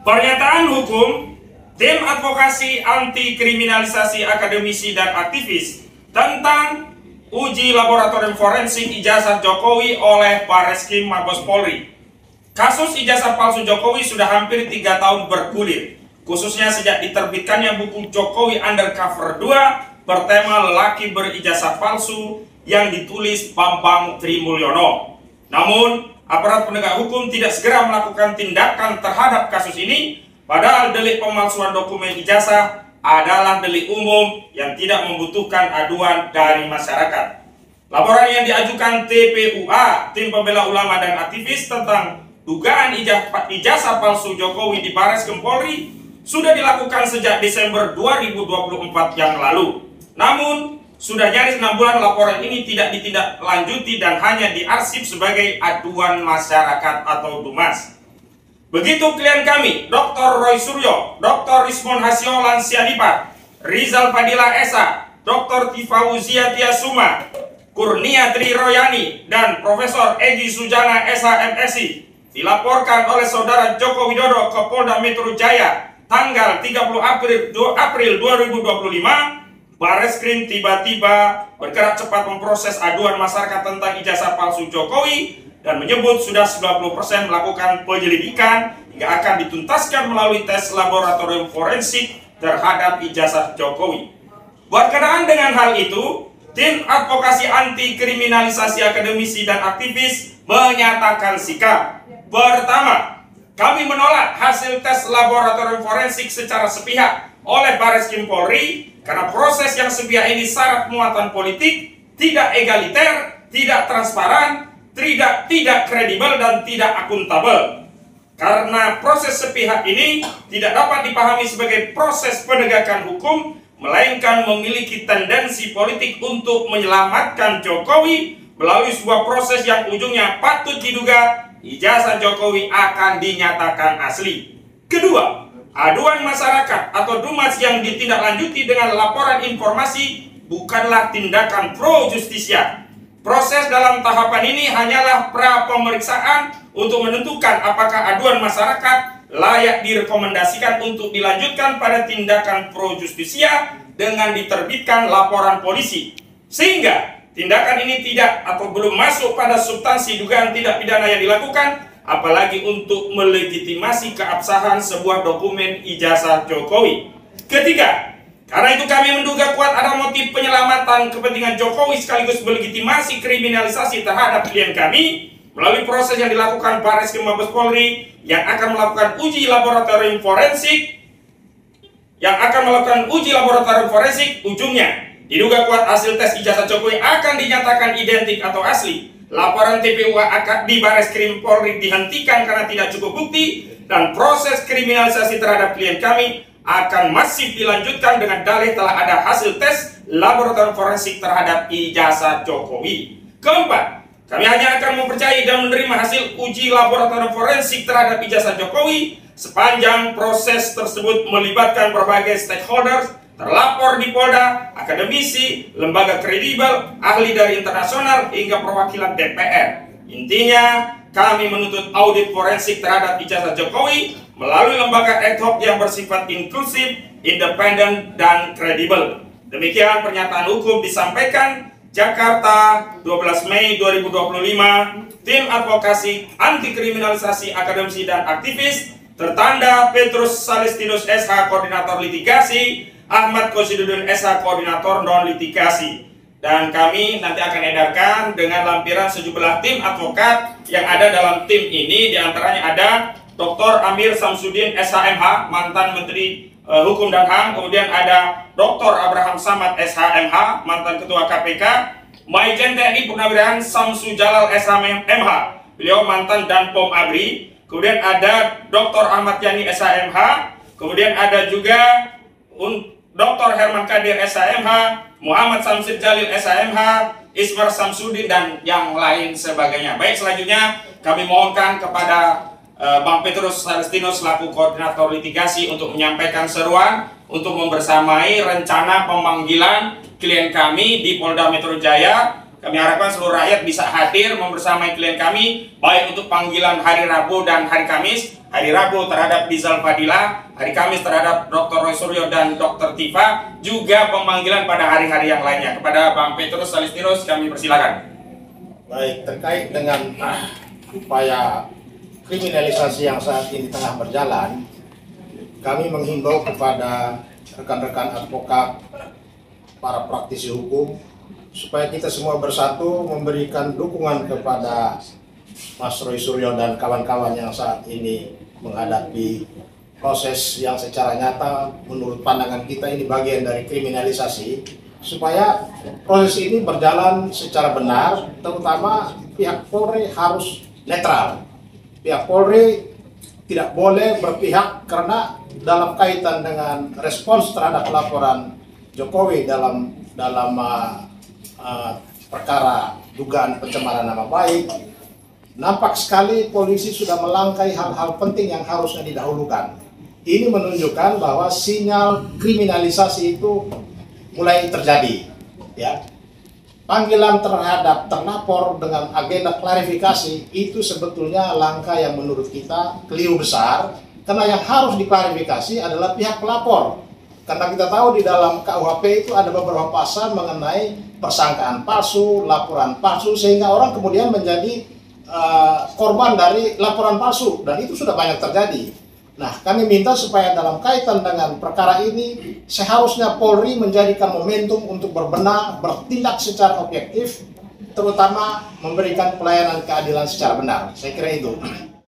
Pernyataan hukum Tim Advokasi Anti Kriminalisasi Akademisi dan Aktivis tentang uji laboratorium forensik ijazah Jokowi oleh Bareskrim Mabes Polri. Kasus ijazah palsu Jokowi sudah hampir 3 tahun bergulir, khususnya sejak diterbitkannya buku Jokowi Undercover 2 bertema lelaki berijazah palsu yang ditulis Bambang Trimulyono. Namun, aparat penegak hukum tidak segera melakukan tindakan terhadap kasus ini, padahal delik pemalsuan dokumen ijazah adalah delik umum yang tidak membutuhkan aduan dari masyarakat. Laporan yang diajukan TPUA, Tim Pembela Ulama dan Aktivis, tentang dugaan ijazah palsu Jokowi di Bareskrim Polri sudah dilakukan sejak Desember 2024 yang lalu. Namun, sudah nyaris 6 bulan laporan ini tidak ditindaklanjuti dan hanya diarsip sebagai aduan masyarakat atau DUMAS. Begitu klien kami, Dr. Roy Suryo, Dr. Rismon Hasio Lansiadipat, Rizal Fadila Esa, Dr. Tifauzia Tiasuma, Kurnia Tri Royani, dan Profesor Egy Sujana SH MSI dilaporkan oleh Saudara Joko Widodo ke Polda Metro Jaya tanggal 30 April 2025. Bareskrim tiba-tiba bergerak cepat memproses aduan masyarakat tentang ijazah palsu Jokowi dan menyebut sudah 90% melakukan penyelidikan hingga akan dituntaskan melalui tes laboratorium forensik terhadap ijazah Jokowi. Berkenaan dengan hal itu, Tim Advokasi Anti Kriminalisasi Akademisi dan Aktivis menyatakan sikap. Pertama, kami menolak hasil tes laboratorium forensik secara sepihak oleh Bareskrim Polri karena proses yang sepihak ini syarat muatan politik, tidak egaliter, tidak transparan, tidak kredibel, dan tidak akuntabel. Karena proses sepihak ini tidak dapat dipahami sebagai proses penegakan hukum, melainkan memiliki tendensi politik untuk menyelamatkan Jokowi melalui sebuah proses yang ujungnya patut diduga ijazah Jokowi akan dinyatakan asli. Kedua, aduan masyarakat atau DUMAS yang ditindaklanjuti dengan laporan informasi bukanlah tindakan pro justisia. Proses dalam tahapan ini hanyalah pra pemeriksaan untuk menentukan apakah aduan masyarakat layak direkomendasikan untuk dilanjutkan pada tindakan pro justisia dengan diterbitkan laporan polisi. Sehingga tindakan ini tidak atau belum masuk pada substansi dugaan tindak pidana yang dilakukan, apalagi untuk melegitimasi keabsahan sebuah dokumen ijazah Jokowi. Ketiga, karena itu kami menduga kuat ada motif penyelamatan kepentingan Jokowi sekaligus melegitimasi kriminalisasi terhadap klien kami melalui proses yang dilakukan Bareskrim Mabes Polri yang akan melakukan uji laboratorium forensik. Ujungnya diduga kuat hasil tes ijazah Jokowi akan dinyatakan identik atau asli. Laporan TPUA di Bareskrim Polri dihentikan karena tidak cukup bukti, dan proses kriminalisasi terhadap klien kami akan masif dilanjutkan dengan dalih telah ada hasil tes laboratorium forensik terhadap ijazah Jokowi. Keempat, kami hanya akan mempercayai dan menerima hasil uji laboratorium forensik terhadap ijazah Jokowi sepanjang proses tersebut melibatkan berbagai stakeholders, terlapor di Polda, akademisi, lembaga kredibel, ahli dari internasional, hingga perwakilan DPR. Intinya, kami menuntut audit forensik terhadap ijazah Jokowi melalui lembaga ad hoc yang bersifat inklusif, independen, dan kredibel. Demikian pernyataan hukum disampaikan Jakarta 12 Mei 2025, Tim Advokasi Anti Kriminalisasi Akademisi dan Aktivis, tertanda Petrus Salestinus SH Koordinator Litigasi, Ahmad Kosidudun SH Koordinator Non Litigasi. Dan kami nanti akan edarkan dengan lampiran sejumlah tim advokat yang ada dalam tim ini. Di antaranya ada Dr. Amir Samsudin SHMH, mantan Menteri Hukum dan HAM. Kemudian ada Dr. Abraham Samad SHMH, mantan Ketua KPK. Maijen TNI Purnawirawan Samsu Jalal SHMH, beliau mantan Danpom ABRI. Kemudian ada Dr. Ahmad Yani SHMH. Kemudian ada juga Dr. Herman Kadir SHMH, Muhammad Samsir Jalil SHMH, Ismar Samsudin, dan yang lain sebagainya. Baik, selanjutnya kami mohonkan kepada Bang Petrus Salestinus selaku Koordinator Litigasi untuk menyampaikan seruan untuk membersamai rencana pemanggilan klien kami di Polda Metro Jaya Kami harapkan seluruh rakyat bisa hadir membersamai klien kami, baik untuk panggilan hari Rabu dan hari Kamis. Hari Rabu terhadap Dizal Fadila, hari Kamis terhadap Dr. Roy Suryo dan Dr. Tifa, juga pemanggilan pada hari-hari yang lainnya. Kepada Bang Petrus Salistinus kami persilakan. Baik, terkait dengan upaya kriminalisasi yang saat ini tengah berjalan, kami menghimbau kepada rekan-rekan advokat, para praktisi hukum, supaya kita semua bersatu memberikan dukungan kepada Mas Roy Suryo dan kawan-kawan yang saat ini menghadapi proses yang secara nyata menurut pandangan kita ini bagian dari kriminalisasi, supaya proses ini berjalan secara benar, terutama pihak Polri harus netral. Pihak Polri tidak boleh berpihak, karena dalam kaitan dengan respons terhadap laporan Jokowi dalam perkara dugaan pencemaran nama baik, nampak sekali polisi sudah melangkai hal-hal penting yang harusnya didahulukan. Ini menunjukkan bahwa sinyal kriminalisasi itu mulai terjadi. Ya, panggilan terhadap terlapor dengan agenda klarifikasi itu sebetulnya langkah yang menurut kita keliru besar, karena yang harus diklarifikasi adalah pihak pelapor. Karena kita tahu di dalam KUHP itu ada beberapa pasal mengenai persangkaan palsu, laporan palsu, sehingga orang kemudian menjadi korban dari laporan palsu, dan itu sudah banyak terjadi. Nah, kami minta supaya dalam kaitan dengan perkara ini, seharusnya Polri menjadikan momentum untuk berbenah, bertindak secara objektif, terutama memberikan pelayanan keadilan secara benar. Saya kira itu.